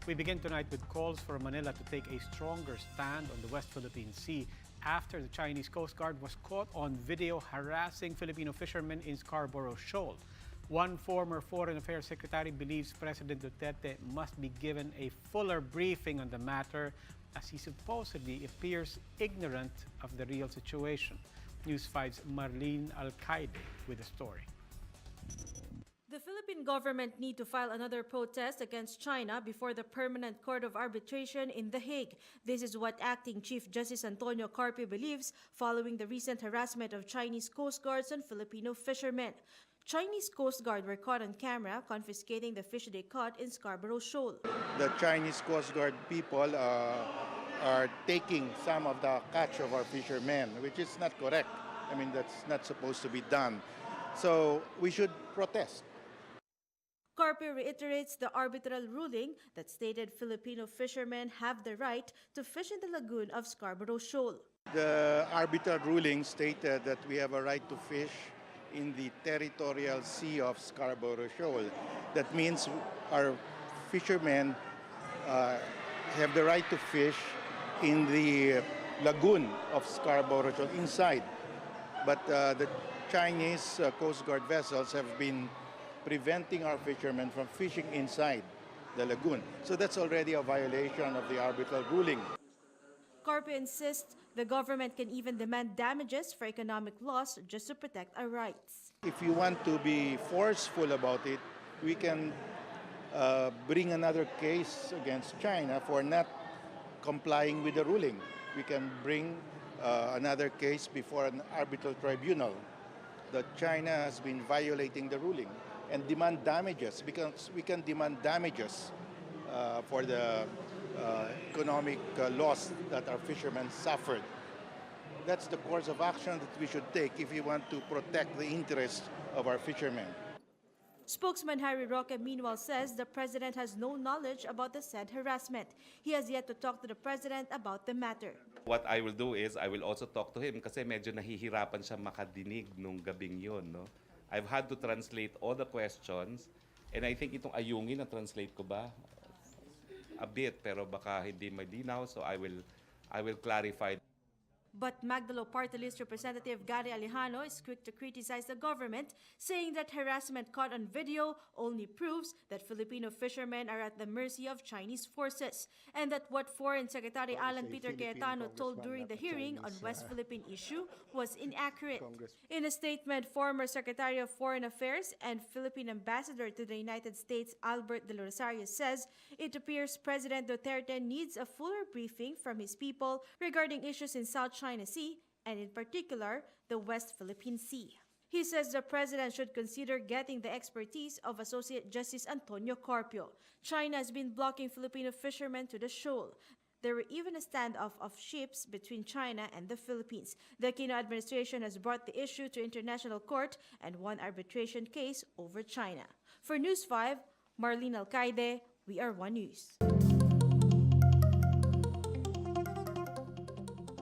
We begin tonight with calls for Manila to take a stronger stand on the West Philippine Sea after the Chinese Coast Guard was caught on video harassing Filipino fishermen in Scarborough Shoal. One former Foreign Affairs Secretary believes President Duterte must be given a fuller briefing on the matter as he supposedly appears ignorant of the real situation. News 5's Marlene Alcaide with the story. The Philippine government need to file another protest against China before the Permanent Court of Arbitration in The Hague. This is what Acting Chief Justice Antonio Carpio believes following the recent harassment of Chinese Coast Guards on Filipino fishermen. Chinese Coast Guard were caught on camera confiscating the fish they caught in Scarborough Shoal. The Chinese Coast Guard people are taking some of the catch of our fishermen, which is not correct. I mean, that's not supposed to be done. So we should protest. Carpio reiterates the arbitral ruling that stated Filipino fishermen have the right to fish in the lagoon of Scarborough Shoal. The arbitral ruling stated that we have a right to fish in the territorial sea of Scarborough Shoal. That means our fishermen have the right to fish in the lagoon of Scarborough Shoal, inside. But the Chinese Coast Guard vessels have been preventing our fishermen from fishing inside the lagoon. So that's already a violation of the arbitral ruling. Carpio insists the government can even demand damages for economic loss just to protect our rights. If you want to be forceful about it, we can bring another case against China for not complying with the ruling. We can bring another case before an arbitral tribunal that China has been violating the ruling and demand damages, because we can demand damages for the economic loss that our fishermen suffered. That's the course of action that we should take if we want to protect the interests of our fishermen. Spokesman Harry Roque meanwhile says the president has no knowledge about the said harassment. He has yet to talk to the president about the matter. What I will do is I will also talk to him kasi medyo nahihirapan siya makadinig nung gabing yun, no? I've had to translate all the questions, and I think itong ayungin, na-translate ko ba? A bit, pero baka hindi malinaw, so I will clarify. But Magdalo Party List Representative Gary Alejano is quick to criticize the government, saying that harassment caught on video only proves that Filipino fishermen are at the mercy of Chinese forces, and that what Foreign Secretary Alan Peter Cayetano told during the hearing on West Philippine issue was inaccurate. In a statement, former Secretary of Foreign Affairs and Philippine Ambassador to the United States Albert de Rosario says it appears President Duterte needs a fuller briefing from his people regarding issues in South China Sea, and in particular, the West Philippine Sea. He says the president should consider getting the expertise of Associate Justice Antonio Carpio. China has been blocking Filipino fishermen to the shoal. There were even a standoff of ships between China and the Philippines. The Aquino administration has brought the issue to international court and won arbitration case over China. For News 5, Marlene Alcaide, We Are One News.